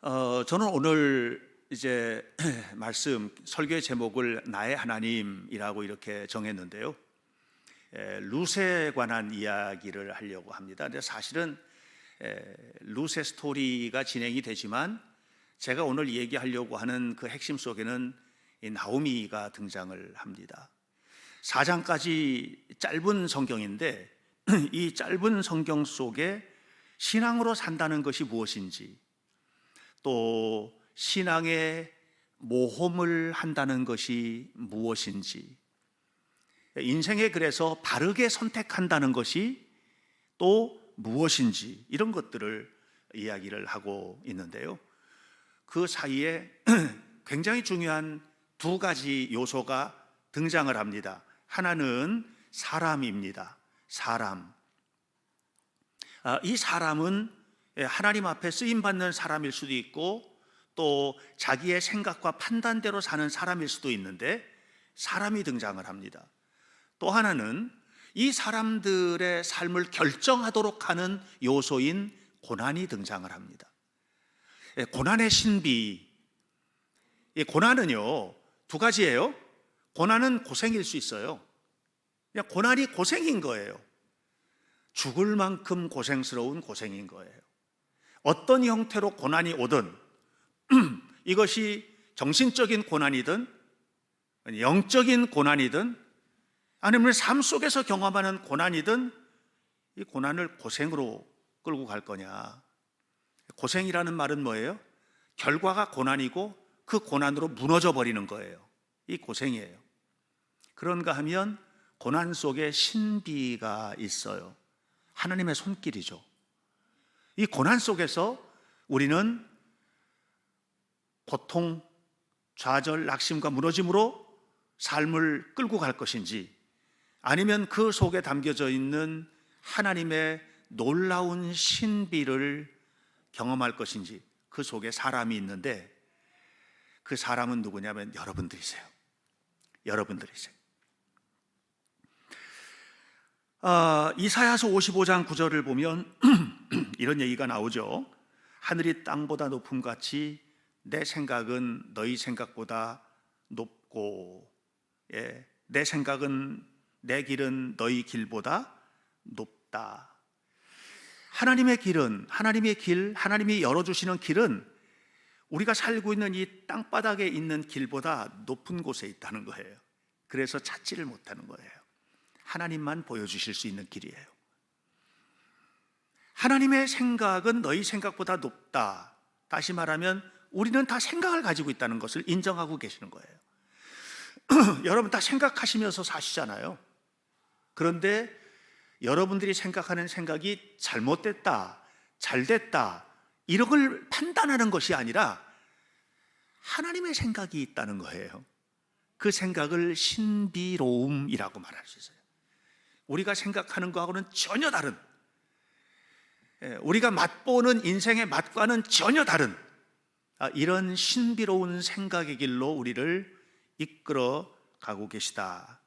저는 오늘 이제 말씀 설교의 제목을 나의 하나님이라고 이렇게 정했는데요. 룻에 관한 이야기를 하려고 합니다. 근데 사실은 룻의 스토리가 진행이 되지만 제가 오늘 얘기하려고 하는 그 핵심 속에는 이 나오미가 등장을 합니다. 4장까지 짧은 성경인데 이 짧은 성경 속에 신앙으로 산다는 것이 무엇인지, 또 신앙의 모험을 한다는 것이 무엇인지, 인생에 그래서 바르게 선택한다는 것이 또 무엇인지, 이런 것들을 이야기를 하고 있는데요. 그 사이에 굉장히 중요한 두 가지 요소가 등장을 합니다. 하나는 사람입니다. 사람. 이 사람은 하나님 앞에 쓰임받는 사람일 수도 있고 또 자기의 생각과 판단대로 사는 사람일 수도 있는데 사람이 등장을 합니다. 또 하나는 이 사람들의 삶을 결정하도록 하는 요소인 고난이 등장을 합니다. 고난의 신비. 고난은요, 두 가지예요. 고난은 고생일 수 있어요. 그냥 고난이 고생인 거예요. 죽을 만큼 고생스러운 고생인 거예요. 어떤 형태로 고난이 오든 이것이 정신적인 고난이든 영적인 고난이든 아니면 삶 속에서 경험하는 고난이든 이 고난을 고생으로 끌고 갈 거냐. 고생이라는 말은 뭐예요? 결과가 고난이고 그 고난으로 무너져 버리는 거예요. 이 고생이에요. 그런가 하면 고난 속에 신비가 있어요. 하나님의 손길이죠. 이 고난 속에서 우리는 고통, 좌절, 낙심과 무너짐으로 삶을 끌고 갈 것인지, 아니면 그 속에 담겨져 있는 하나님의 놀라운 신비를 경험할 것인지. 그 속에 사람이 있는데 그 사람은 누구냐면 여러분들이세요. 여러분들이세요. 이사야서 55장 9절을 보면 이런 얘기가 나오죠. 하늘이 땅보다 높음같이 내 생각은 너희 생각보다 높고, 내 생각은, 내 길은 너희 길보다 높다. 하나님의 길은, 하나님의 길, 하나님이 열어주시는 길은 우리가 살고 있는 이 땅바닥에 있는 길보다 높은 곳에 있다는 거예요. 그래서 찾지를 못하는 거예요. 하나님만 보여주실 수 있는 길이에요. 하나님의 생각은 너희 생각보다 높다. 다시 말하면 우리는 다 생각을 가지고 있다는 것을 인정하고 계시는 거예요. 여러분 다 생각하시면서 사시잖아요. 그런데 여러분들이 생각하는 생각이 잘못됐다, 잘됐다, 이런 걸 판단하는 것이 아니라 하나님의 생각이 있다는 거예요. 그 생각을 신비로움이라고 말할 수 있어요. 우리가 생각하는 것하고는 전혀 다른, 우리가 맛보는 인생의 맛과는 전혀 다른 이런 신비로운 생각의 길로 우리를 이끌어 가고 계시다.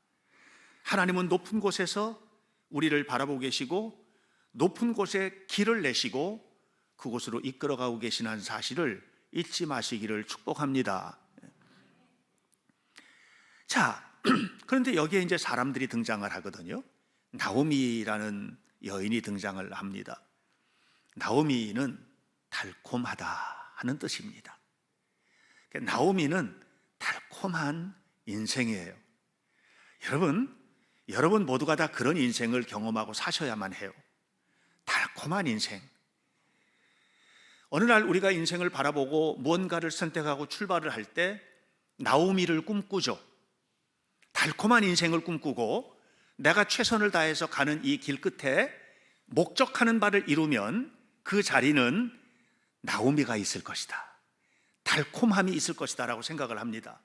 하나님은 높은 곳에서 우리를 바라보고 계시고 높은 곳에 길을 내시고 그곳으로 이끌어 가고 계시는 사실을 잊지 마시기를 축복합니다. 자, 그런데 여기에 이제 사람들이 등장을 하거든요. 나오미라는 여인이 등장을 합니다. 나오미는 달콤하다 하는 뜻입니다. 나오미는 달콤한 인생이에요. 여러분 모두가 다 그런 인생을 경험하고 사셔야만 해요. 달콤한 인생. 어느 날 우리가 인생을 바라보고 무언가를 선택하고 출발을 할 때 나오미를 꿈꾸죠. 달콤한 인생을 꿈꾸고 내가 최선을 다해서 가는 이 길 끝에 목적하는 바를 이루면 그 자리는 나오미가 있을 것이다, 달콤함이 있을 것이다 라고 생각을 합니다.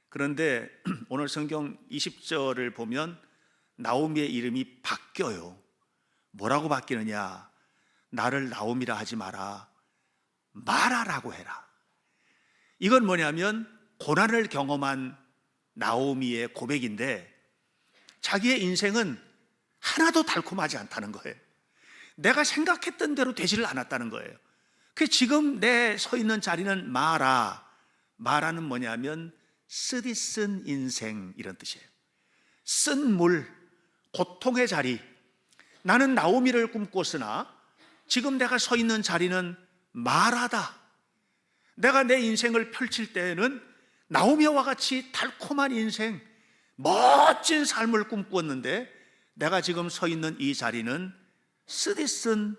그런데 오늘 성경 20절을 보면 나오미의 이름이 바뀌어요. 뭐라고 바뀌느냐? 나를 나오미라 하지 마라, 마라라고 해라. 이건 뭐냐면 고난을 경험한 나오미의 고백인데 자기의 인생은 하나도 달콤하지 않다는 거예요. 내가 생각했던 대로 되지를 않았다는 거예요. 그 지금 내 서 있는 자리는 마라. 마라는 뭐냐면 쓰디쓴 인생 이런 뜻이에요. 쓴 물, 고통의 자리. 나는 나오미를 꿈꿨으나 지금 내가 서 있는 자리는 마라다. 내가 내 인생을 펼칠 때에는 나오미와 같이 달콤한 인생, 멋진 삶을 꿈꾸었는데 내가 지금 서 있는 이 자리는 쓰디쓴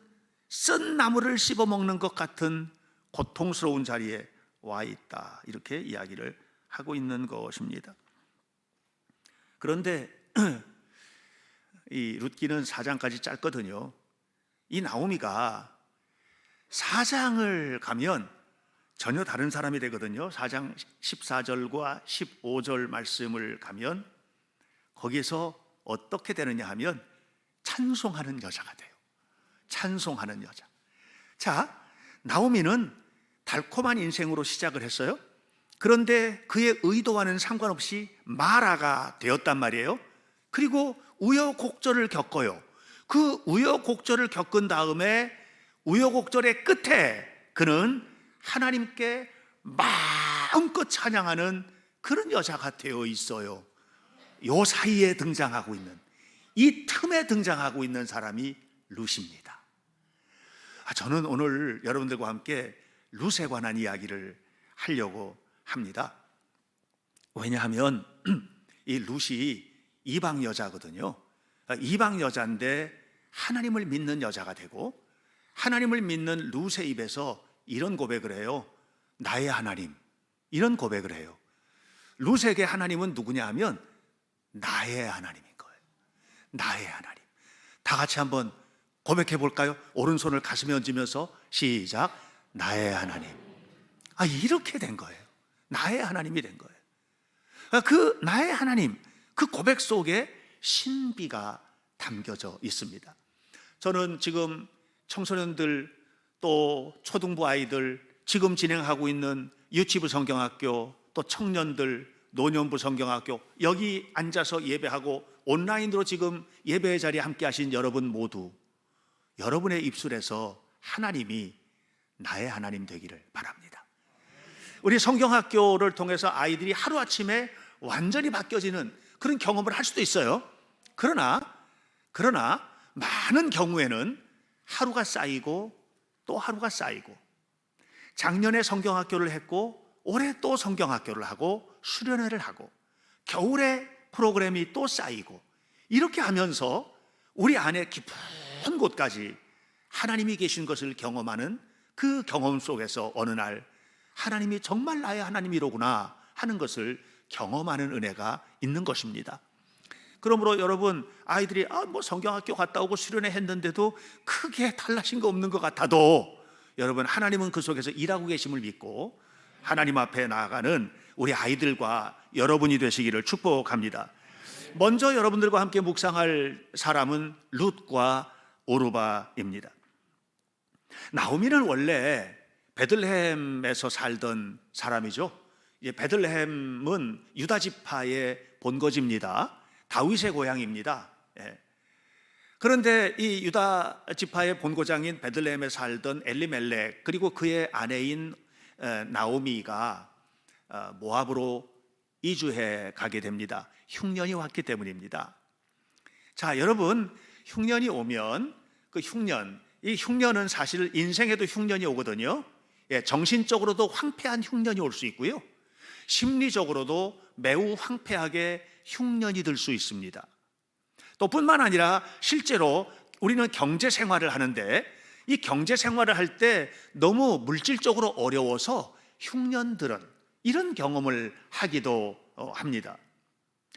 쓴 나무를 씹어먹는 것 같은 고통스러운 자리에 와 있다. 이렇게 이야기를 하고 있는 것입니다. 그런데 이 룻기는 4장까지 짧거든요. 이 나오미가 4장을 가면 전혀 다른 사람이 되거든요. 4장 14절과 15절 말씀을 가면 거기에서 어떻게 되느냐 하면 찬송하는 여자가 돼요. 찬송하는 여자. 자, 나오미는 달콤한 인생으로 시작을 했어요. 그런데 그의 의도와는 상관없이 마라가 되었단 말이에요. 그리고 우여곡절을 겪어요. 그 우여곡절을 겪은 다음에 우여곡절의 끝에 그는 하나님께 마음껏 찬양하는 그런 여자가 되어 있어요. 요 사이에 등장하고 있는, 이 틈에 등장하고 있는 사람이 룻입니다. 저는 오늘 여러분들과 함께 룻에 관한 이야기를 하려고 합니다. 왜냐하면 이 룻이 이방 여자거든요. 이방 여자인데 하나님을 믿는 여자가 되고, 하나님을 믿는 룻의 입에서 이런 고백을 해요. 나의 하나님. 이런 고백을 해요. 룻에게 하나님은 누구냐 하면 나의 하나님인 거예요. 나의 하나님. 다 같이 한번 고백해 볼까요? 오른손을 가슴에 얹으면서 시작. 나의 하나님. 이렇게 된 거예요. 나의 하나님이 된 거예요. 그 나의 하나님, 그 고백 속에 신비가 담겨져 있습니다. 저는 지금 청소년들 또 초등부 아이들, 지금 진행하고 있는 유치부 성경학교, 또 청년들, 노년부 성경학교, 여기 앉아서 예배하고 온라인으로 지금 예배의 자리에 함께 하신 여러분 모두, 여러분의 입술에서 하나님이 나의 하나님 되기를 바랍니다. 우리 성경학교를 통해서 아이들이 하루아침에 완전히 바뀌어지는 그런 경험을 할 수도 있어요. 그러나 많은 경우에는 하루가 쌓이고 또 하루가 쌓이고, 작년에 성경학교를 했고 올해 또 성경학교를 하고 수련회를 하고 겨울에 프로그램이 또 쌓이고, 이렇게 하면서 우리 안에 깊은 곳까지 하나님이 계신 것을 경험하는 그 경험 속에서 어느 날 하나님이 정말 나의 하나님이로구나 하는 것을 경험하는 은혜가 있는 것입니다. 그러므로 여러분, 아이들이 성경학교 갔다 오고 수련회 했는데도 크게 달라진 거 없는 것 같아도, 여러분, 하나님은 그 속에서 일하고 계심을 믿고 하나님 앞에 나아가는 우리 아이들과 여러분이 되시기를 축복합니다. 먼저 여러분들과 함께 묵상할 사람은 룻과 오르바입니다. 나오미는 원래 베들레헴에서 살던 사람이죠. 베들레헴은 유다 지파의 본거지입니다. 다윗의 고향입니다. 그런데 이 유다 지파의 본고장인 베들레헴에 살던 엘리멜렉, 그리고 그의 아내인 나오미가 모압으로 이주해 가게 됩니다. 흉년이 왔기 때문입니다. 자, 여러분, 흉년이 오면 이 흉년은 사실 인생에도 흉년이 오거든요. 정신적으로도 황폐한 흉년이 올 수 있고요, 심리적으로도 매우 황폐하게 흉년이 들 수 있습니다. 또 뿐만 아니라 실제로 우리는 경제 생활을 하는데, 이 경제 생활을 할 때 너무 물질적으로 어려워서 흉년들은 이런 경험을 하기도 합니다.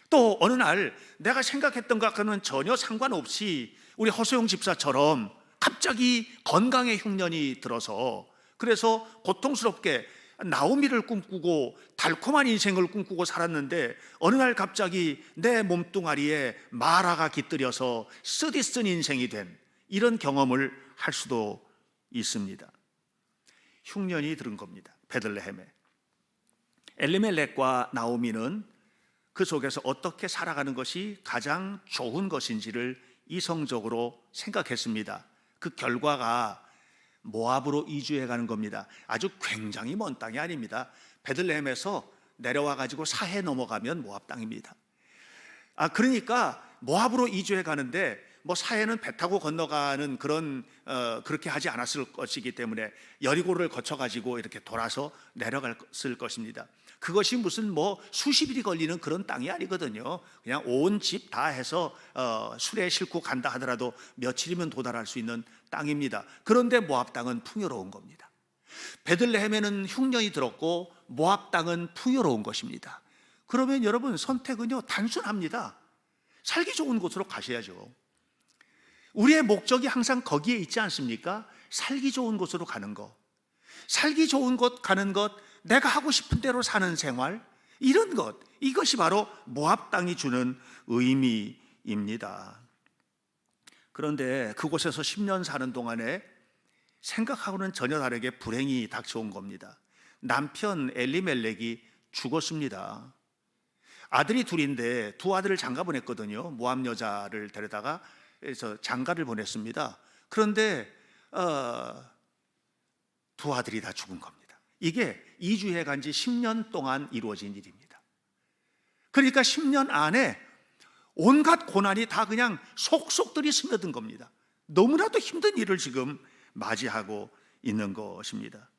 또 어느 날 내가 생각했던 것과는 전혀 상관없이 우리 허소영 집사처럼 갑자기 건강에 흉년이 들어서, 그래서 고통스럽게 나오미를 꿈꾸고 달콤한 인생을 꿈꾸고 살았는데 어느 날 갑자기 내 몸뚱아리에 마라가 깃들여서 쓰디쓴 인생이 된 이런 경험을 할 수도 있습니다. 흉년이 들은 겁니다. 베들레헴에. 엘리멜렉과 나오미는 그 속에서 어떻게 살아가는 것이 가장 좋은 것인지를 이성적으로 생각했습니다. 그 결과가 모압으로 이주해 가는 겁니다. 아주 굉장히 먼 땅이 아닙니다. 베들레헴에서 내려와 가지고 사해 넘어가면 모압 땅입니다. 그러니까 모압으로 이주해 가는데 뭐 사해는 배 타고 건너가는 그런 그렇게 하지 않았을 것이기 때문에 여리고를 거쳐 가지고 이렇게 돌아서 내려갔을 것입니다. 그것이 무슨 뭐 수십 일이 걸리는 그런 땅이 아니거든요. 그냥 온 집 다 해서 수레에 싣고 간다 하더라도 며칠이면 도달할 수 있는 땅입니다. 그런데 모압 땅은 풍요로운 겁니다. 베들레헴에는 흉년이 들었고 모압 땅은 풍요로운 것입니다. 그러면 여러분 선택은요 단순합니다. 살기 좋은 곳으로 가셔야죠. 우리의 목적이 항상 거기에 있지 않습니까? 살기 좋은 곳으로 가는 것, 살기 좋은 곳 가는 것, 내가 하고 싶은 대로 사는 생활, 이런 것, 이것이 바로 모압 땅이 주는 의미입니다. 그런데 그곳에서 10년 사는 동안에 생각하고는 전혀 다르게 불행이 닥쳐온 겁니다. 남편 엘리멜렉이 죽었습니다. 아들이 둘인데 두 아들을 장가 보냈거든요. 모압 여자를 데려다가 그래서 장가를 보냈습니다. 그런데 두 아들이 다 죽은 겁니다. 이게 이주해 간 지 10년 동안 이루어진 일입니다. 그러니까 10년 안에 온갖 고난이 다 그냥 속속들이 스며든 겁니다. 너무나도 힘든 일을 지금 맞이하고 있는 것입니다.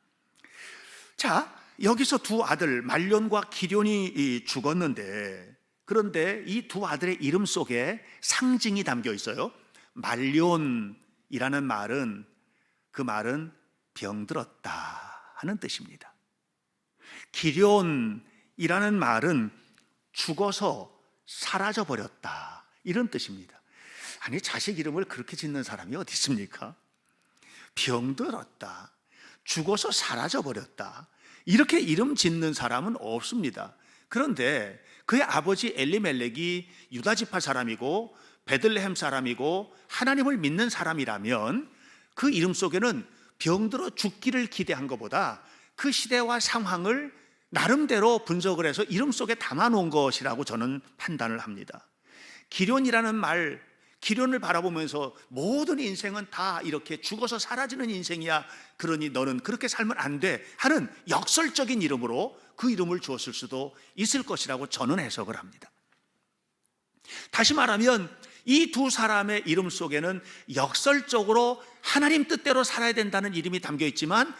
자, 여기서 두 아들 말론과 기럧이 죽었는데, 그런데 이 두 아들의 이름 속에 상징이 담겨 있어요. 말론이라는 말은, 그 말은 병들었다 하는 뜻입니다. 기럧이라는 말은 죽어서 사라져 버렸다 이런 뜻입니다. 아니, 자식 이름을 그렇게 짓는 사람이 어디 있습니까? 병들었다, 죽어서 사라져 버렸다, 이렇게 이름 짓는 사람은 없습니다. 그런데 그의 아버지 엘리멜렉이 유다 지파 사람이고 베들레헴 사람이고 하나님을 믿는 사람이라면 그 이름 속에는 병들어 죽기를 기대한 것보다 그 시대와 상황을 나름대로 분석을 해서 이름 속에 담아놓은 것이라고 저는 판단을 합니다. 기럧이라는 말, 기럧을 바라보면서 모든 인생은 다 이렇게 죽어서 사라지는 인생이야, 그러니 너는 그렇게 살면 안 돼 하는 역설적인 이름으로 그 이름을 주었을 수도 있을 것이라고 저는 해석을 합니다. 다시 말하면 이 두 사람의 이름 속에는 역설적으로 하나님 뜻대로 살아야 된다는 이름이 담겨 있지만,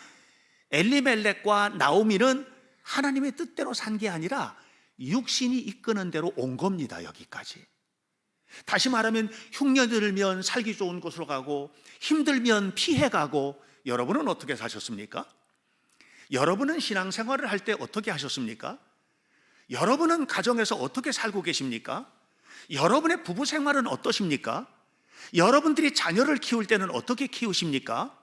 엘리멜렉과 나오미는 하나님의 뜻대로 산 게 아니라 육신이 이끄는 대로 온 겁니다. 여기까지. 다시 말하면 흉년 들면 살기 좋은 곳으로 가고 힘들면 피해 가고. 여러분은 어떻게 사셨습니까? 여러분은 신앙생활을 할 때 어떻게 하셨습니까? 여러분은 가정에서 어떻게 살고 계십니까? 여러분의 부부 생활은 어떠십니까? 여러분들이 자녀를 키울 때는 어떻게 키우십니까?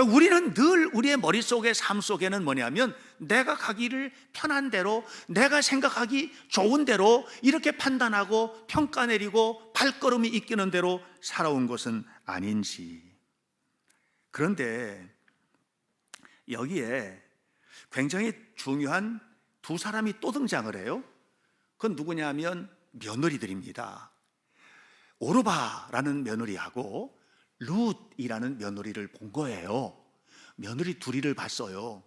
우리는 늘 우리의 머릿속의 삶 속에는 뭐냐면 내가 가기를 편한 대로, 내가 생각하기 좋은 대로 이렇게 판단하고 평가 내리고 발걸음이 이끄는 대로 살아온 것은 아닌지. 그런데 여기에 굉장히 중요한 두 사람이 또 등장을 해요. 그건 누구냐 하면 며느리들입니다. 오르바라는 며느리하고 룻이라는 며느리를 본 거예요. 며느리 둘이를 봤어요.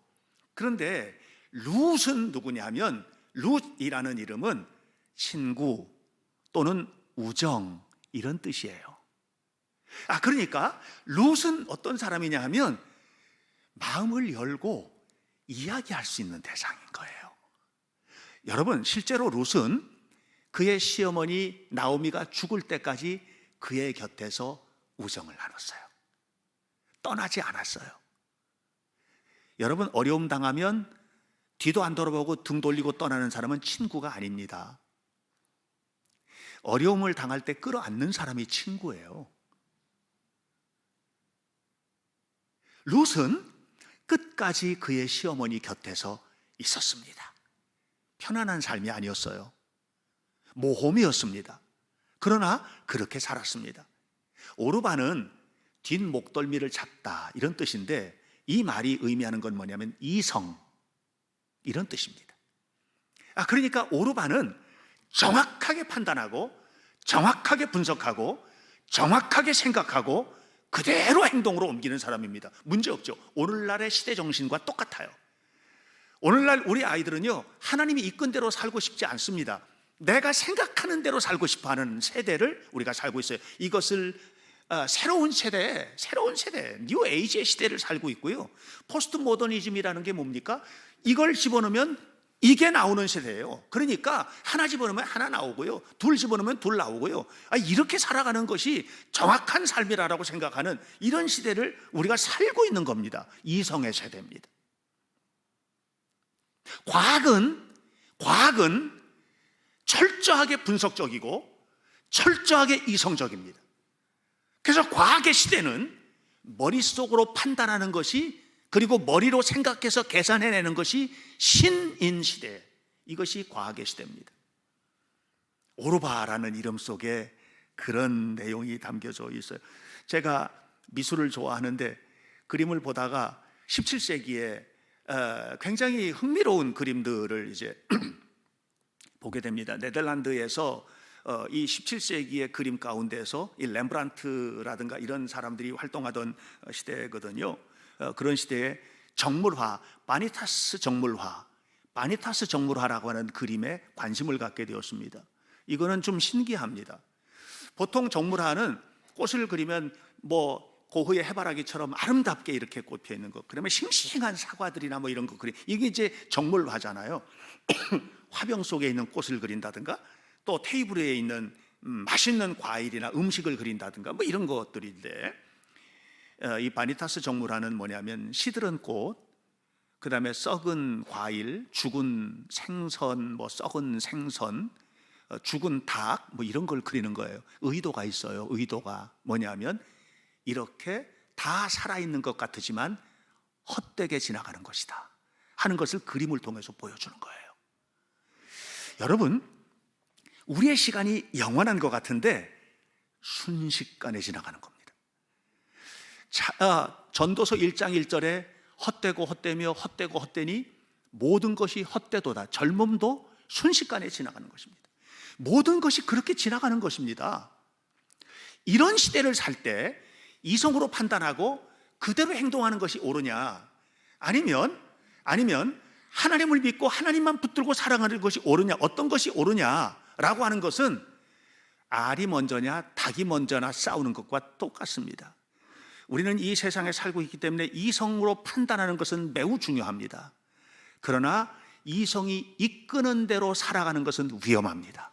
그런데 룻은 누구냐면, 룻이라는 이름은 친구 또는 우정 이런 뜻이에요. 그러니까 룻은 어떤 사람이냐 하면 마음을 열고 이야기할 수 있는 대상인 거예요. 여러분, 실제로 룻은 그의 시어머니 나오미가 죽을 때까지 그의 곁에서 우정을 나눴어요. 떠나지 않았어요. 여러분, 어려움 당하면 뒤도 안 돌아보고 등 돌리고 떠나는 사람은 친구가 아닙니다. 어려움을 당할 때 끌어안는 사람이 친구예요. 룻은 끝까지 그의 시어머니 곁에서 있었습니다. 편안한 삶이 아니었어요. 모험이었습니다. 그러나 그렇게 살았습니다. 오르바는 뒷목덜미를 잡다 이런 뜻인데, 이 말이 의미하는 건 뭐냐면 이성 이런 뜻입니다. 그러니까 오르바는 정확하게 판단하고 정확하게 분석하고 정확하게 생각하고 그대로 행동으로 옮기는 사람입니다. 문제없죠. 오늘날의 시대 정신과 똑같아요. 오늘날 우리 아이들은요, 하나님이 이끈 대로 살고 싶지 않습니다. 내가 생각하는 대로 살고 싶어하는 세대를 우리가 살고 있어요. 이것을 새로운 세대, 뉴 에이지의 시대를 살고 있고요. 포스트 모더니즘이라는 게 뭡니까? 이걸 집어넣으면 이게 나오는 세대예요. 그러니까 하나 집어넣으면 하나 나오고요, 둘 집어넣으면 둘 나오고요. 이렇게 살아가는 것이 정확한 삶이라고 생각하는 이런 시대를 우리가 살고 있는 겁니다. 이성의 세대입니다. 과학은 철저하게 분석적이고 철저하게 이성적입니다. 그래서 과학의 시대는 머릿속으로 판단하는 것이, 그리고 머리로 생각해서 계산해내는 것이 신인 시대, 이것이 과학의 시대입니다. 오르바라는 이름 속에 그런 내용이 담겨져 있어요. 제가 미술을 좋아하는데 그림을 보다가 17세기에 굉장히 흥미로운 그림들을 이제 보게 됩니다. 네덜란드에서 이 17세기의 그림 가운데서 이 렘브란트라든가 이런 사람들이 활동하던 시대거든요. 그런 시대에 정물화, 바니타스 정물화라고 하는 그림에 관심을 갖게 되었습니다. 이거는 좀 신기합니다. 보통 정물화는 꽃을 그리면 고흐의 해바라기처럼 아름답게 이렇게 꽃 피어 있는 것, 그러면 싱싱한 사과들이나 이런 거 그리, 이게 이제 정물화잖아요. 화병 속에 있는 꽃을 그린다든가, 또 테이블에 있는 맛있는 과일이나 음식을 그린다든가 이런 것들인데, 이 바니타스 정물화는 뭐냐면 시들은 꽃, 그 다음에 썩은 과일, 죽은 생선, 썩은 생선, 죽은 닭, 이런 걸 그리는 거예요. 의도가 있어요. 의도가 뭐냐면 이렇게 다 살아있는 것 같으지만 헛되게 지나가는 것이다 하는 것을 그림을 통해서 보여주는 거예요. 여러분, 우리의 시간이 영원한 것 같은데 순식간에 지나가는 겁니다. 전도서 1장 1절에 헛되고 헛되며 헛되고 헛되니 모든 것이 헛되도다. 젊음도 순식간에 지나가는 것입니다. 모든 것이 그렇게 지나가는 것입니다. 이런 시대를 살 때 이성으로 판단하고 그대로 행동하는 것이 옳으냐, 아니면 하나님을 믿고 하나님만 붙들고 살아가는 것이 옳으냐, 어떤 것이 옳으냐라고 하는 것은 알이 먼저냐 닭이 먼저나 싸우는 것과 똑같습니다. 우리는 이 세상에 살고 있기 때문에 이성으로 판단하는 것은 매우 중요합니다. 그러나 이성이 이끄는 대로 살아가는 것은 위험합니다.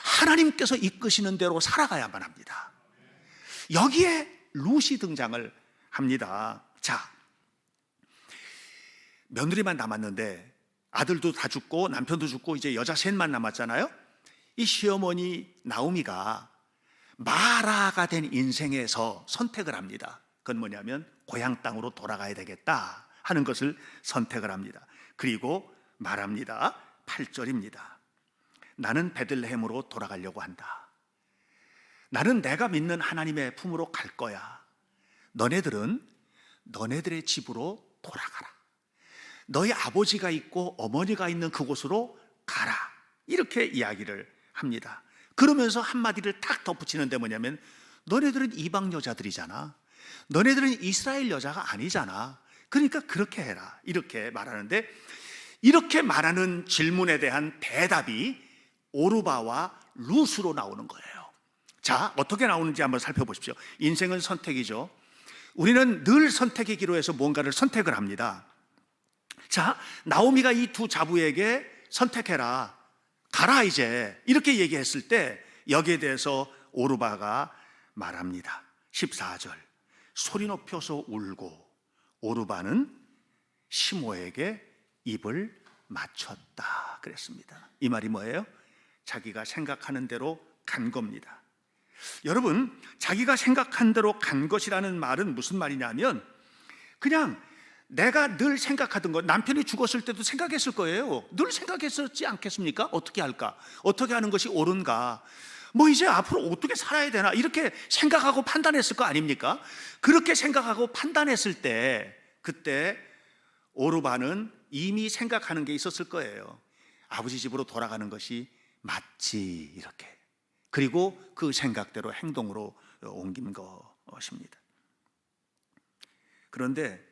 하나님께서 이끄시는 대로 살아가야만 합니다. 여기에 룻이 등장을 합니다. 자, 며느리만 남았는데 아들도 다 죽고 남편도 죽고 이제 여자 셋만 남았잖아요. 이 시어머니 나오미가 마라가 된 인생에서 선택을 합니다. 그건 뭐냐면 고향 땅으로 돌아가야 되겠다 하는 것을 선택을 합니다. 그리고 말합니다. 8절입니다. 나는 베들레헴으로 돌아가려고 한다. 나는 내가 믿는 하나님의 품으로 갈 거야. 너네들은 너네들의 집으로 돌아가라. 너희 아버지가 있고 어머니가 있는 그곳으로 가라. 이렇게 이야기를 합니다. 그러면서 한마디를 탁 덧붙이는데 뭐냐면 너네들은 이방 여자들이잖아. 너네들은 이스라엘 여자가 아니잖아. 그러니까 그렇게 해라. 이렇게 말하는데, 이렇게 말하는 질문에 대한 대답이 오르바와 룻으로 나오는 거예요. 자, 어떻게 나오는지 한번 살펴보십시오. 인생은 선택이죠. 우리는 늘 선택의 기로에서 뭔가를 선택을 합니다. 자, 나오미가 이 두 자부에게 선택해라, 가라 이제, 이렇게 얘기했을 때 여기에 대해서 오르바가 말합니다. 14절, 소리 높여서 울고 오르바는 시모에게 입을 맞췄다 그랬습니다. 이 말이 뭐예요? 자기가 생각하는 대로 간 겁니다. 여러분, 자기가 생각한 대로 간 것이라는 말은 무슨 말이냐면, 그냥 내가 늘 생각하던 것, 남편이 죽었을 때도 생각했을 거예요. 늘 생각했었지 않겠습니까? 어떻게 할까? 어떻게 하는 것이 옳은가? 이제 앞으로 어떻게 살아야 되나? 이렇게 생각하고 판단했을 거 아닙니까? 그렇게 생각하고 판단했을 때, 그때 오르바는 이미 생각하는 게 있었을 거예요. 아버지 집으로 돌아가는 것이 맞지, 이렇게. 그리고 그 생각대로 행동으로 옮긴 거. 것입니다. 그런데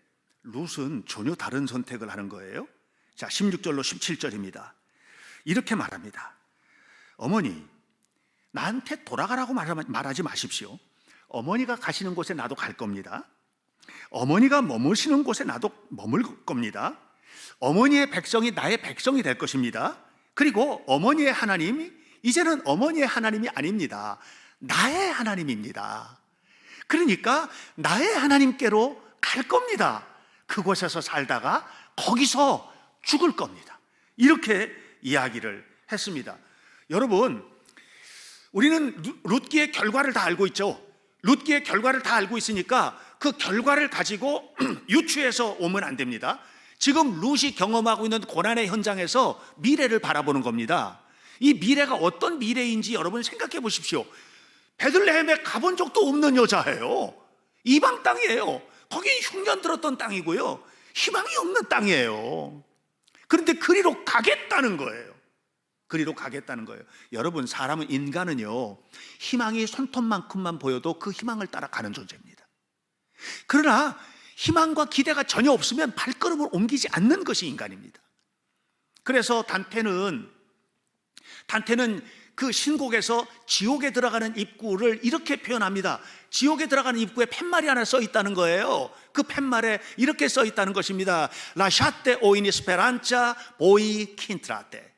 룻은 전혀 다른 선택을 하는 거예요. 자, 16절로 17절입니다. 이렇게 말합니다. 어머니, 나한테 돌아가라고 말하지 마십시오. 어머니가 가시는 곳에 나도 갈 겁니다. 어머니가 머무시는 곳에 나도 머물 겁니다. 어머니의 백성이 나의 백성이 될 것입니다. 그리고 어머니의 하나님이 이제는 어머니의 하나님이 아닙니다. 나의 하나님입니다. 그러니까 나의 하나님께로 갈 겁니다. 그곳에서 살다가 거기서 죽을 겁니다. 이렇게 이야기를 했습니다. 여러분, 우리는 룻기의 결과를 다 알고 있죠. 룻기의 결과를 다 알고 있으니까 그 결과를 가지고 유추해서 오면 안 됩니다. 지금 룻이 경험하고 있는 고난의 현장에서 미래를 바라보는 겁니다. 이 미래가 어떤 미래인지 여러분 생각해 보십시오. 베들레헴에 가본 적도 없는 여자예요. 이방 땅이에요. 거기 흉년 들었던 땅이고요. 희망이 없는 땅이에요. 그런데 그리로 가겠다는 거예요. 그리로 가겠다는 거예요. 여러분, 사람은, 인간은요, 희망이 손톱만큼만 보여도 그 희망을 따라가는 존재입니다. 그러나 희망과 기대가 전혀 없으면 발걸음을 옮기지 않는 것이 인간입니다. 그래서 단테는 그 신곡에서 지옥에 들어가는 입구를 이렇게 표현합니다. 지옥에 들어가는 입구에 팻말이 하나 써 있다는 거예요. 그 팻말에 이렇게 써 있다는 것입니다. 라샤테 오인 스페란자 보이 킨트라테.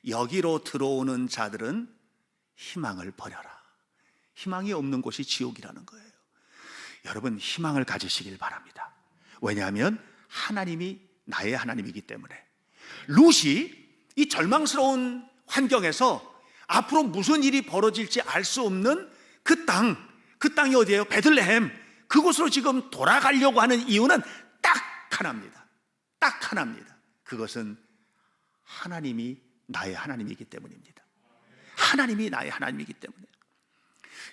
여기로 들어오는 자들은 희망을 버려라. 희망이 없는 곳이 지옥이라는 거예요. 여러분, 희망을 가지시길 바랍니다. 왜냐하면 하나님이 나의 하나님이기 때문에. 룻이 이 절망스러운 환경에서 앞으로 무슨 일이 벌어질지 알 수 없는 그 땅이 어디예요? 베들레헴. 그곳으로 지금 돌아가려고 하는 이유는 딱 하나입니다. 딱 하나입니다. 그것은 하나님이 나의 하나님이기 때문입니다. 하나님이 나의 하나님이기 때문에.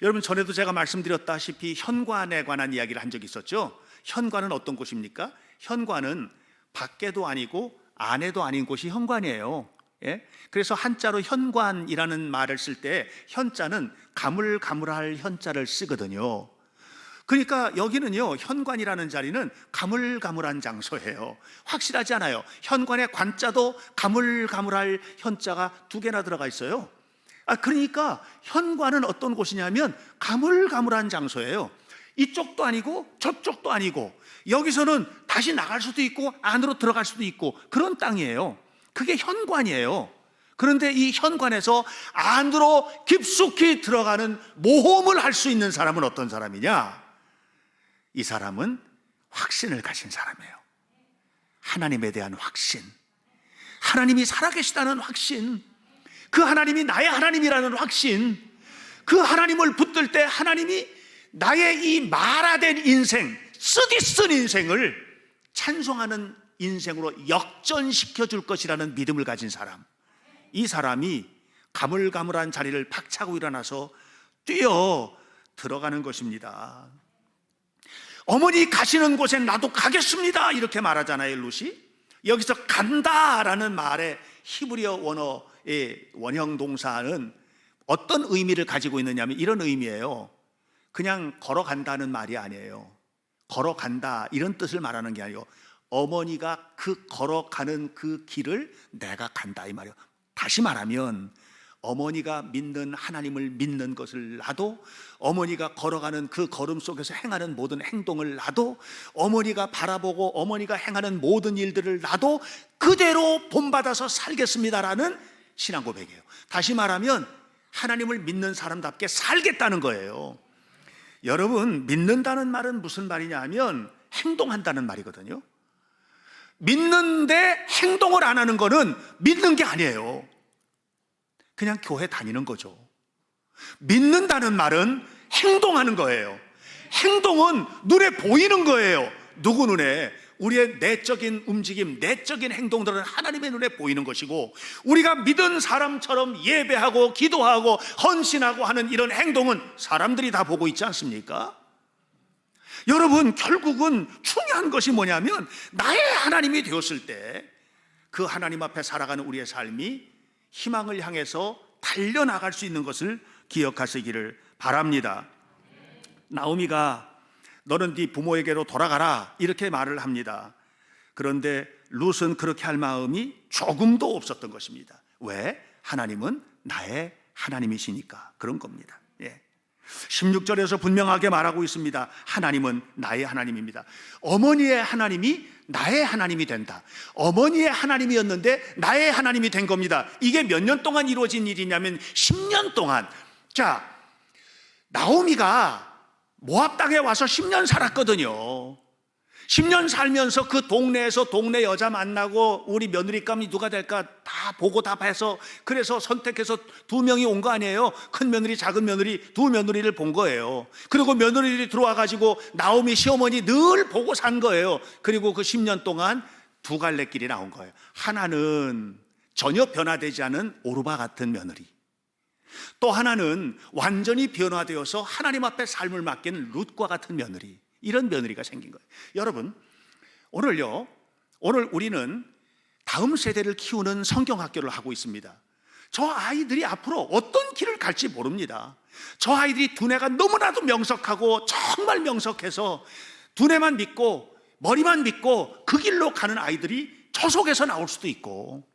여러분, 전에도 제가 말씀드렸다시피 현관에 관한 이야기를 한 적이 있었죠. 현관은 어떤 곳입니까? 현관은 밖에도 아니고 안에도 아닌 곳이 현관이에요. 예? 그래서 한자로 현관이라는 말을 쓸 때 현자는 가물가물할 현자를 쓰거든요. 그러니까 여기는요, 현관이라는 자리는 가물가물한 장소예요. 확실하지 않아요. 현관의 관자도 가물가물할 현자가 2개나 들어가 있어요. 그러니까 현관은 어떤 곳이냐면 가물가물한 장소예요. 이쪽도 아니고 저쪽도 아니고, 여기서는 다시 나갈 수도 있고 안으로 들어갈 수도 있고 그런 땅이에요. 그게 현관이에요. 그런데 이 현관에서 안으로 깊숙이 들어가는 모험을 할 수 있는 사람은 어떤 사람이냐? 이 사람은 확신을 가진 사람이에요. 하나님에 대한 확신, 하나님이 살아계시다는 확신, 그 하나님이 나의 하나님이라는 확신, 그 하나님을 붙들 때 하나님이 나의 이 말아된 인생, 쓰디쓴 인생을 찬송하는 인생으로 역전시켜 줄 것이라는 믿음을 가진 사람, 이 사람이 가물가물한 자리를 박차고 일어나서 뛰어 들어가는 것입니다. 어머니 가시는 곳에 나도 가겠습니다 이렇게 말하잖아요. 룻이 여기서 간다라는 말의 히브리어 원어의 원형 동사는 어떤 의미를 가지고 있느냐면 이런 의미예요. 그냥 걸어간다는 말이 아니에요. 걸어간다 이런 뜻을 말하는 게 아니고, 어머니가 그 걸어가는 그 길을 내가 간다 이 말이에요. 다시 말하면 어머니가 믿는 하나님을 믿는 것을 나도, 어머니가 걸어가는 그 걸음 속에서 행하는 모든 행동을 나도, 어머니가 바라보고 어머니가 행하는 모든 일들을 나도 그대로 본받아서 살겠습니다라는 신앙 고백이에요. 다시 말하면 하나님을 믿는 사람답게 살겠다는 거예요. 여러분, 믿는다는 말은 무슨 말이냐 하면 행동한다는 말이거든요. 믿는데 행동을 안 하는 거는 믿는 게 아니에요. 그냥 교회 다니는 거죠. 믿는다는 말은 행동하는 거예요. 행동은 눈에 보이는 거예요. 누구 눈에? 우리의 내적인 움직임, 내적인 행동들은 하나님의 눈에 보이는 것이고, 우리가 믿은 사람처럼 예배하고 기도하고 헌신하고 하는 이런 행동은 사람들이 다 보고 있지 않습니까? 여러분, 결국은 중요한 것이 뭐냐면 나의 하나님이 되었을 때 그 하나님 앞에 살아가는 우리의 삶이 희망을 향해서 달려나갈 수 있는 것을 기억하시기를 바랍니다. 나오미가 너는 네 부모에게로 돌아가라 이렇게 말을 합니다. 그런데 룻은 그렇게 할 마음이 조금도 없었던 것입니다. 왜? 하나님은 나의 하나님이시니까 그런 겁니다. 16절에서 분명하게 말하고 있습니다. 하나님은 나의 하나님입니다. 어머니의 하나님이 나의 하나님이 된다. 어머니의 하나님이었는데 나의 하나님이 된 겁니다. 이게 몇 년 동안 이루어진 일이냐면 10년 동안. 자, 나오미가 모압 땅에 와서 10년 살았거든요. 10년 살면서 그 동네에서 동네 여자 만나고 우리 며느리감이 누가 될까 다 보고 다 봐서 그래서 선택해서 2명이 온 거 아니에요. 큰 며느리 작은 며느리 2며느리를 본 거예요. 그리고 며느리들이 들어와 가지고 나오미 시어머니 늘 보고 산 거예요. 그리고 그 10년 동안 2갈래 길이 나온 거예요. 하나는 전혀 변화되지 않은 오르바 같은 며느리, 또 하나는 완전히 변화되어서 하나님 앞에 삶을 맡기는 룻과 같은 며느리, 이런 며느리가 생긴 거예요. 여러분, 오늘 우리는 다음 세대를 키우는 성경학교를 하고 있습니다. 저 아이들이 앞으로 어떤 길을 갈지 모릅니다. 저 아이들이 두뇌가 너무나도 명석하고 정말 명석해서 두뇌만 믿고 머리만 믿고 그 길로 가는 아이들이 저 속에서 나올 수도 있고,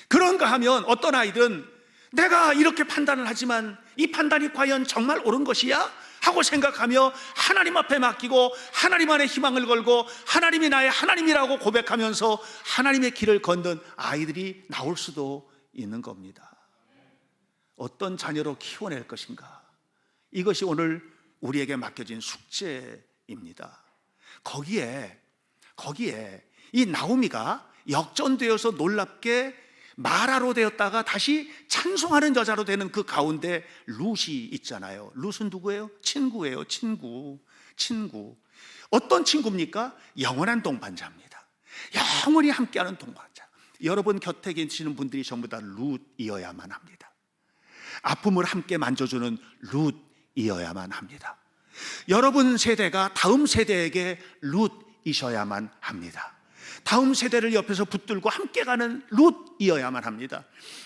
그런가 하면 어떤 아이들은 내가 이렇게 판단을 하지만 이 판단이 과연 정말 옳은 것이야? 하고 생각하며 하나님 앞에 맡기고 하나님 안에 희망을 걸고 하나님이 나의 하나님이라고 고백하면서 하나님의 길을 걷는 아이들이 나올 수도 있는 겁니다. 어떤 자녀로 키워낼 것인가, 이것이 오늘 우리에게 맡겨진 숙제입니다. 거기에 이 나오미가 역전되어서 놀랍게 마라로 되었다가 다시 찬송하는 여자로 되는 그 가운데 룻이 있잖아요. 룻은 누구예요? 친구예요. 친구. 어떤 친구입니까? 영원한 동반자입니다. 영원히 함께하는 동반자. 여러분 곁에 계시는 분들이 전부 다 룻이어야만 합니다. 아픔을 함께 만져주는 룻이어야만 합니다. 여러분 세대가 다음 세대에게 룻이셔야만 합니다. 다음 세대를 옆에서 붙들고 함께 가는 룻이어야만 합니다.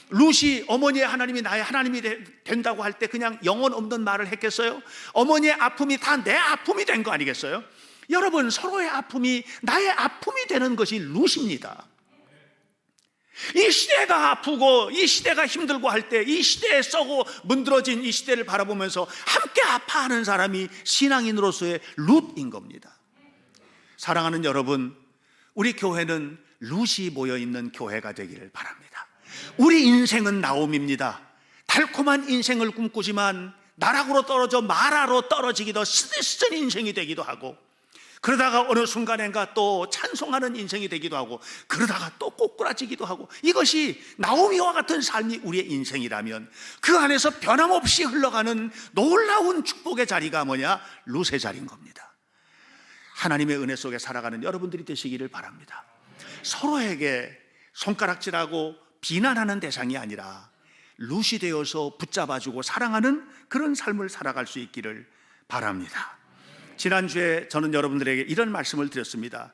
룻이 어머니의 하나님이 나의 하나님이 된다고 할 때 그냥 영혼 없는 말을 했겠어요? 어머니의 아픔이 다 내 아픔이 된 거 아니겠어요? 여러분, 서로의 아픔이 나의 아픔이 되는 것이 룻입니다. 이 시대가 아프고 이 시대가 힘들고 할 때 이 시대에 썩고 문드러진 이 시대를 바라보면서 함께 아파하는 사람이 신앙인으로서의 룻인 겁니다. 사랑하는 여러분, 우리 교회는 룻이 모여있는 교회가 되기를 바랍니다. 우리 인생은 나옴입니다. 달콤한 인생을 꿈꾸지만 나락으로 떨어져 마라로 떨어지기도 쓰디쓰던 인생이 되기도 하고, 그러다가 어느 순간엔가 또 찬송하는 인생이 되기도 하고, 그러다가 또 꼬꾸라지기도 하고, 이것이 나오미와 같은 삶이 우리의 인생이라면 그 안에서 변함없이 흘러가는 놀라운 축복의 자리가 뭐냐? 룻의 자리인 겁니다. 하나님의 은혜 속에 살아가는 여러분들이 되시기를 바랍니다. 서로에게 손가락질하고 비난하는 대상이 아니라 룻이 되어서 붙잡아주고 사랑하는 그런 삶을 살아갈 수 있기를 바랍니다. 지난주에 저는 여러분들에게 이런 말씀을 드렸습니다.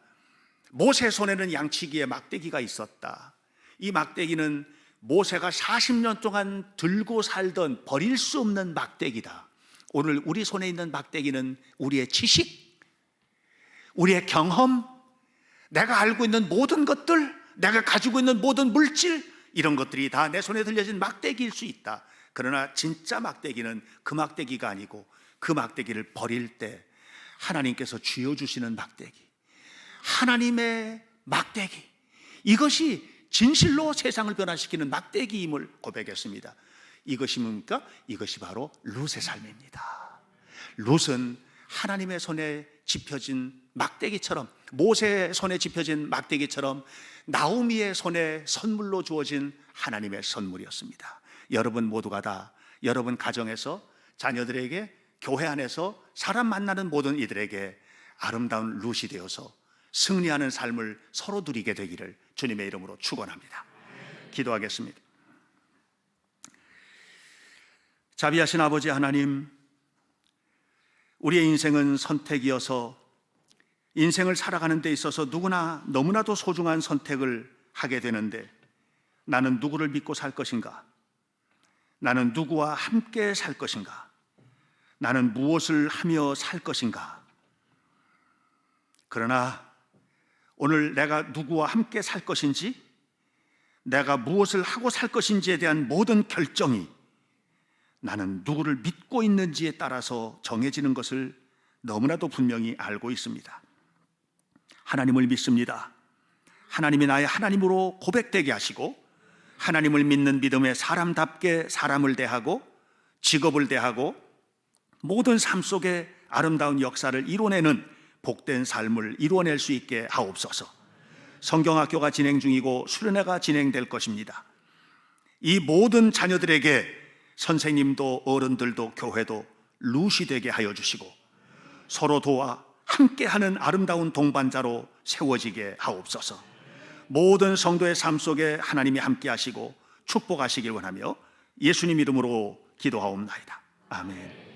모세 손에는 양치기의 막대기가 있었다. 이 막대기는 모세가 40년 동안 들고 살던 버릴 수 없는 막대기다. 오늘 우리 손에 있는 막대기는 우리의 지식, 우리의 경험, 내가 알고 있는 모든 것들, 내가 가지고 있는 모든 물질, 이런 것들이 다 내 손에 들려진 막대기일 수 있다. 그러나 진짜 막대기는 그 막대기가 아니고 그 막대기를 버릴 때 하나님께서 쥐어주시는 막대기, 하나님의 막대기, 이것이 진실로 세상을 변화시키는 막대기임을 고백했습니다. 이것이 뭡니까? 이것이 바로 룻의 삶입니다. 룻은 하나님의 손에 집혀진 막대기처럼, 모세의 손에 집혀진 막대기처럼 나오미의 손에 선물로 주어진 하나님의 선물이었습니다. 여러분 모두가 다 여러분 가정에서 자녀들에게, 교회 안에서 사람 만나는 모든 이들에게 아름다운 룻이 되어서 승리하는 삶을 서로 누리게 되기를 주님의 이름으로 축원합니다. 기도하겠습니다. 자비하신 아버지 하나님, 우리의 인생은 선택이어서 인생을 살아가는 데 있어서 누구나 너무나도 소중한 선택을 하게 되는데, 나는 누구를 믿고 살 것인가? 나는 누구와 함께 살 것인가? 나는 무엇을 하며 살 것인가? 그러나 오늘 내가 누구와 함께 살 것인지, 내가 무엇을 하고 살 것인지에 대한 모든 결정이 나는 누구를 믿고 있는지에 따라서 정해지는 것을 너무나도 분명히 알고 있습니다. 하나님을 믿습니다. 하나님이 나의 하나님으로 고백되게 하시고, 하나님을 믿는 믿음에 사람답게 사람을 대하고 직업을 대하고 모든 삶 속에 아름다운 역사를 이뤄내는 복된 삶을 이루어낼 수 있게 하옵소서. 성경학교가 진행 중이고 수련회가 진행될 것입니다. 이 모든 자녀들에게 선생님도 어른들도 교회도 룻이 되게 하여 주시고, 서로 도와 함께하는 아름다운 동반자로 세워지게 하옵소서. 모든 성도의 삶 속에 하나님이 함께 하시고 축복하시길 원하며 예수님 이름으로 기도하옵나이다. 아멘.